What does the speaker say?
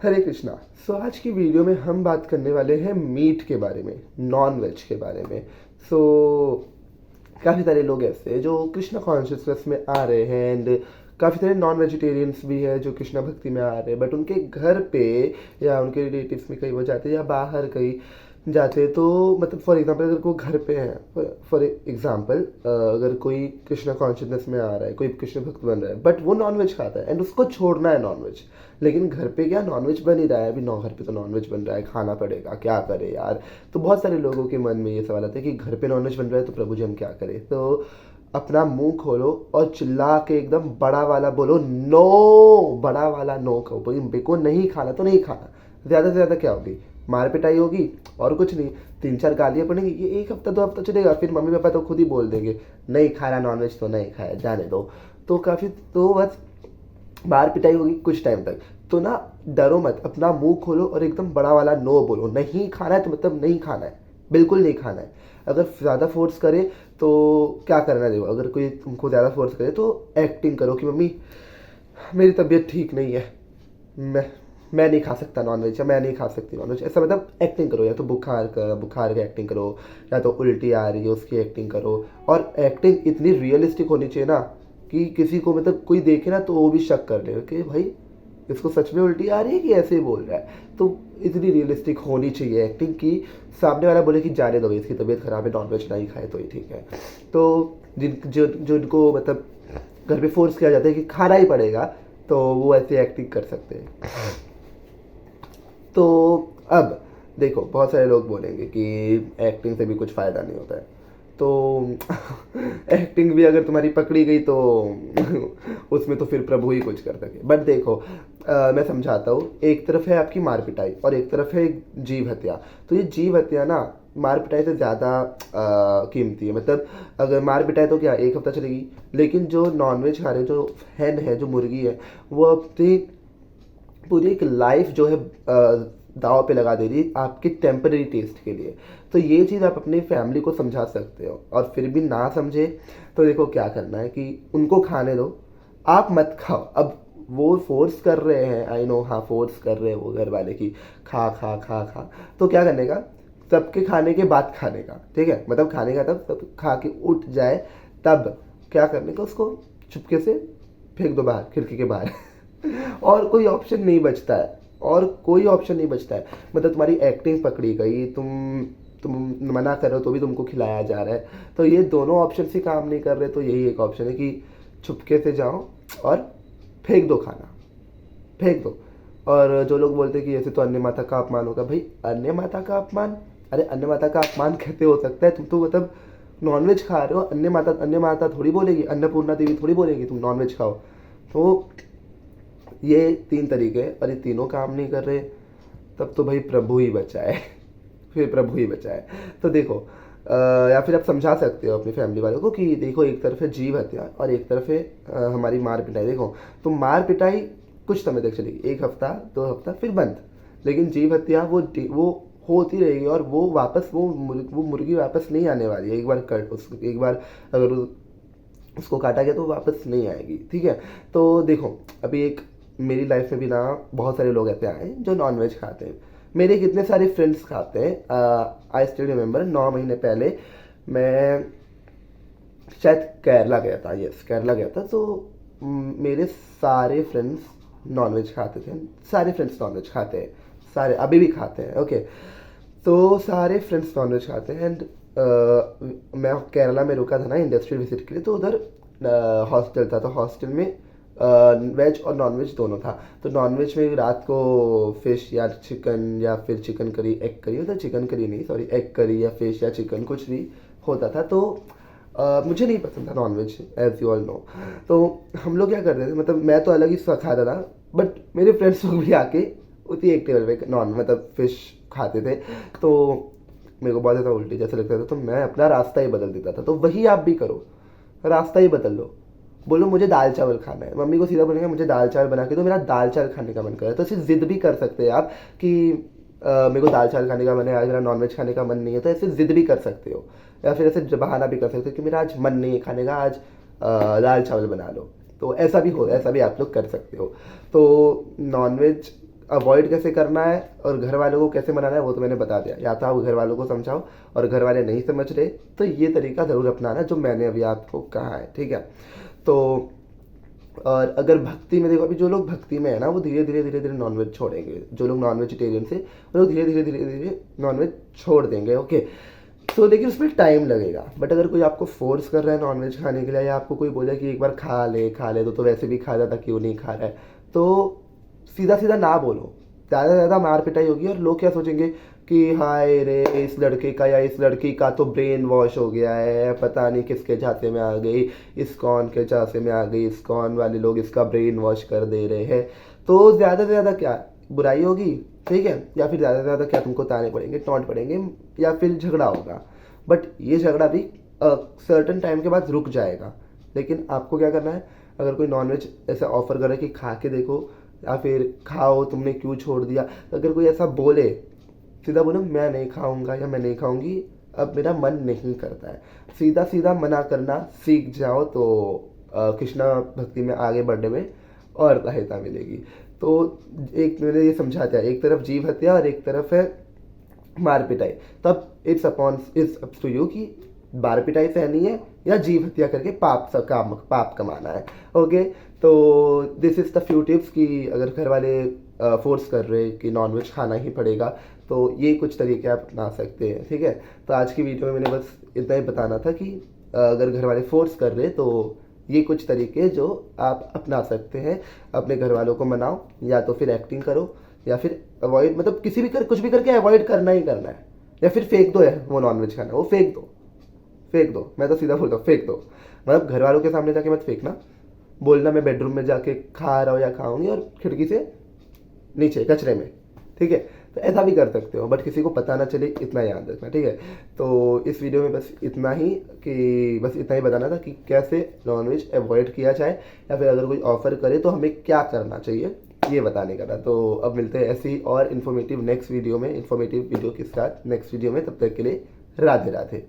हरे कृष्णा। आज की वीडियो में हम बात करने वाले हैं मीट के बारे में, नॉन वेज के बारे में। सो काफ़ी सारे लोग ऐसे हैं जो कृष्णा कॉन्शियसनेस में आ रहे हैं एंड काफ़ी सारे नॉन वेजिटेरियंस भी हैं जो कृष्णा भक्ति में आ रहे हैं, बट उनके घर पे या उनके रिलेटिव्स में कहीं वो जाते हैं या बाहर कहीं जाते हैं। तो मतलब फॉर एग्जांपल अगर कोई घर पे है, फॉर एग्जांपल अगर कोई कृष्णा कॉन्शियसनेस में आ रहा है, कोई कृष्ण भक्त बन रहा है, बट वो नॉनवेज खाता है एंड उसको छोड़ना है नॉनवेज, लेकिन घर पे क्या नॉनवेज बन ही रहा है, अभी नौ घर पे तो नॉनवेज बन रहा है, खाना पड़ेगा, क्या करे यार। तो बहुत सारे लोगों के मन में ये सवाल आता है कि घर पे नॉनवेज बन रहा है तो प्रभु जी हम क्या करें। तो अपना मुंह खोलो और चिल्ला के एकदम बड़ा वाला बोलो नो, बड़ा वाला नो कहो, भाई मेरे को नहीं खाना तो नहीं खाना। ज़्यादा से ज़्यादा क्या होगी, मार पिटाई होगी और कुछ नहीं, 3-4 गालियाँ पड़ेंगी, ये 1 हफ्ता 2 हफ्ता चलेगा, फिर मम्मी पापा तो खुद ही बोल देंगे नहीं खाना नॉनवेज तो नहीं खाया, जाने दो। तो काफ़ी तो बस मार पिटाई होगी कुछ टाइम तक। तो ना डरो मत, अपना मुंह खोलो और एकदम बड़ा वाला नो बोलो, नहीं खाना है तो मतलब नहीं खाना है, बिल्कुल नहीं खाना है। अगर ज़्यादा फोर्स करे तो क्या करना है, देखो अगर कोई तुमको ज़्यादा फोर्स करे तो एक्टिंग करो कि मम्मी मेरी तबीयत ठीक नहीं है, मैं मैं नहीं खा सकता नॉनवेज, या मैं नहीं खा सकती नॉनवेज, ऐसा मतलब एक्टिंग करो। या तो बुखार का एक्टिंग करो, या तो उल्टी आ रही है उसकी एक्टिंग करो। और एक्टिंग इतनी रियलिस्टिक होनी चाहिए ना कि किसी को मतलब कोई देखे ना तो वो भी शक कर ले कि भाई इसको सच में उल्टी आ रही है कि ऐसे ही बोल रहा है। तो इतनी रियलिस्टिक होनी चाहिए एक्टिंग की सामने वाला बोले कि जाने दो इसकी तबीयत खराब है, नॉनवेज नहीं खाए तो ही ठीक है। तो जिनको मतलब घर पे फोर्स किया जाता है कि खाना ही पड़ेगा, तो वो ऐसे एक्टिंग कर सकते हैं। तो अब देखो बहुत सारे लोग बोलेंगे कि एक्टिंग से भी कुछ फ़ायदा नहीं होता है। तो एक्टिंग भी अगर तुम्हारी पकड़ी गई तो उसमें तो फिर प्रभु ही कुछ कर सके। बट देखो मैं समझाता हूँ, एक तरफ है आपकी मार पिटाई और एक तरफ है जीव हत्या। तो ये जीव हत्या ना मार पिटाई से ज़्यादा कीमती है। मतलब अगर मार पिटाई तो क्या 1 हफ्ता चलेगी, लेकिन जो नॉनवेज खा रहे जो हैन है, जो मुर्गी है, वो अपनी पूरी एक लाइफ जो है दाव पे लगा दे रही है आपके टेम्पररी टेस्ट के लिए। तो ये चीज़ आप अपनी फैमिली को समझा सकते हो, और फिर भी ना समझे तो देखो क्या करना है कि उनको खाने दो, आप मत खाओ। अब वो फोर्स कर रहे हैं, आई नो, हाँ फोर्स कर रहे हैं वो घर वाले की खा खा खा खा। तो क्या करने का, सबके खाने के बाद खाने का, ठीक है, मतलब खाने का तब सब खा के उठ जाए तब क्या करने का, उसको चुपके से फेंक दो बाहर, खिड़की के बाहर। और कोई ऑप्शन नहीं बचता है, और कोई ऑप्शन नहीं बचता है। मतलब तुम्हारी एक्टिंग पकड़ी गई, तुम मना कर रहे हो तो भी तुमको खिलाया जा रहा है, तो ये दोनों ऑप्शन से काम नहीं कर रहे। तो यही एक ऑप्शन है कि चुपके से जाओ और फेंक दो खाना, फेंक दो। और जो लोग बोलते हैं कि ऐसे तो अन्य माता का अपमान होगा, भाई अन्य माता का अपमान, अरे अन्य माता का अपमान कैसे हो सकता है? तुम तो मतलब नॉनवेज खा रहे हो, अन्य माता थोड़ी बोलेगी, अन्नपूर्णा देवी थोड़ी बोलेगी तुम नॉनवेज खाओ। तो ये 3 तरीके हैं, और ये तीनों काम नहीं कर रहे तब तो भाई प्रभु ही बचाए। फिर प्रभु ही बचाए। तो देखो या फिर आप समझा सकते हो अपनी फैमिली वालों को कि देखो एक तरफ है जीव हत्या और एक तरफ है हमारी मार पिटाई। देखो तो मार पिटाई कुछ समय तक चलेगी, 1 हफ्ता 2 हफ्ता फिर बंद, लेकिन जीव हत्या वो होती रहेगी, और वो वापस वो मुर्गी वापस नहीं आने वाली है। एक बार अगर उसको काटा गया तो वापस नहीं आएगी, ठीक है। तो देखो अभी एक मेरी लाइफ में भी ना बहुत सारे लोग ऐसे आए हैं जो नॉनवेज खाते हैं, मेरे कितने सारे फ्रेंड्स खाते हैं। आई स्टिल रिमेंबर 9 महीने पहले मैं शायद केरला गया था, यस केरला गया था। तो मेरे सारे फ्रेंड्स नॉनवेज खाते थे, सारे फ्रेंड्स नॉनवेज खाते हैं, सारे अभी भी खाते हैं, ओके। तो सारे फ्रेंड्स नॉनवेज खाते हैं एंड मैं केरला में रुका था ना इंडस्ट्रियल विजिट के लिए, तो उधर हॉस्टल था, तो हॉस्टल में वेज और नॉनवेज दोनों था। तो नॉनवेज में रात को फिश या चिकन या फिर चिकन करी, एग करी, मतलब चिकन करी नहीं सॉरी, एग करी या फिश या चिकन कुछ भी होता था। तो मुझे नहीं पसंद था non veg, as you all know. तो हम लोग क्या करते थे, मतलब मैं तो अलग ही खाता था, बट मेरे फ्रेंड्स लोग भी आके उसी एक टेबल पे नॉन मतलब फिश खाते थे। तो मेरे को बहुत ज़्यादा उल्टी जैसा लगता था, तो मैं अपना रास्ता ही बदल देता था। तो वही आप भी करो, रास्ता ही बदल लो, बोलो मुझे दाल चावल खाना है, मम्मी को सीधा बोलेंगे मुझे दाल चावल बना के दो, मेरा दाल चावल खाने का मन कर रहा है। तो ऐसे जिद भी कर सकते हैं आप कि मेरे को दाल चावल खाने का मन है, आज मेरा नॉनवेज खाने का मन नहीं है, तो ऐसे जिद भी कर सकते हो। या फिर ऐसे बहाना भी कर सकते हो कि मेरा आज मन नहीं है खाने का, आज दाल चावल बना लो। तो ऐसा भी आप लोग कर सकते हो। तो नॉनवेज अवॉइड कैसे करना है और घर वालों को कैसे मनाना है वो तो मैंने बता दिया। या तो आप घर वालों को समझाओ और घर वाले नहीं समझ रहे तो ये तरीका ज़रूर अपनाना जो मैंने अभी आपको कहा है, ठीक है। तो और अगर भक्ति में देखो, अभी जो लोग भक्ति में है ना वो धीरे धीरे नॉनवेज छोड़ेंगे। जो लोग नॉन वेजिटेरियन से वो लोग धीरे धीरे नॉनवेज छोड़ देंगे, ओके। तो लेकिन उसमें टाइम लगेगा। बट अगर कोई आपको फोर्स कर रहा है नॉनवेज खाने के लिए, या आपको कोई बोले कि एक बार खा ले तो वैसे भी खा जाता, क्यों नहीं खा रहा है, तो सीधा सीधा ना बोलो। ज़्यादा से ज़्यादा मार पिटाई होगी और लोग क्या सोचेंगे कि हाय रे इस लड़के का या इस लड़की का तो ब्रेन वॉश हो गया है, पता नहीं किसके झांसे में आ गई, इस्कॉन के झांसे में आ गई, इस्कॉन वाले लोग इसका ब्रेन वॉश कर दे रहे हैं। तो ज़्यादा से ज़्यादा क्या बुराई होगी, ठीक है, या फिर ज़्यादा से ज़्यादा क्या तुमको ताने पड़ेंगे, टॉन्ट पड़ेंगे, या फिर झगड़ा होगा। बट ये झगड़ा भी सर्टन टाइम के बाद रुक जाएगा। लेकिन आपको क्या करना है, अगर कोई नॉनवेज ऐसा ऑफर करे कि खा के देखो या फिर खाओ, तुमने क्यों छोड़ दिया, तो अगर कोई ऐसा बोले सीधा बोलो मैं नहीं खाऊंगा या मैं नहीं खाऊंगी, अब मेरा मन नहीं करता है। सीधा सीधा मना करना सीख जाओ तो कृष्णा भक्ति में आगे बढ़ने में और सहायता मिलेगी। तो एक मैंने ये समझा दिया, एक तरफ जीव हत्या और एक तरफ है मार पिटाई। तब इट्स अप टू यू कि मार पिटाई सहनी है या जीव हत्या करके पाप कमाना है, ओके। तो this is the few tips कि अगर घर वाले फोर्स कर रहे कि नॉनवेज खाना ही पड़ेगा तो ये कुछ तरीके आप अपना सकते हैं, ठीक है। तो आज की वीडियो में मैंने बस इतना ही बताना था कि अगर घर वाले फोर्स कर रहे तो ये कुछ तरीके जो आप अपना सकते हैं। अपने घर वालों को मनाओ, या तो फिर एक्टिंग करो या फिर अवॉइड, मतलब कुछ भी करके अवॉइड करना ही करना है, या फिर फेंक दो है वो नॉनवेज खाना, वो फेंक दो। मैं तो सीधा बोलता हूँ फेंक दो। मतलब घर वालों के सामने जाके मत फेंकना, बोलना मैं बेडरूम में जाके खा रहा हूँ या खाऊंगी और खिड़की से नीचे कचरे में, ठीक है। तो ऐसा भी कर सकते हो, बट किसी को पता ना चले, इतना याद रखना, ठीक है। तो इस वीडियो में बस इतना ही बताना था कि कैसे नॉनवेज अवॉइड किया जाए, या फिर अगर कोई ऑफर करे तो हमें क्या करना चाहिए, ये बताने का था। तो अब मिलते हैं ऐसी और इन्फॉर्मेटिव वीडियो के साथ नेक्स्ट वीडियो में। तब तक के लिए राधे राधे।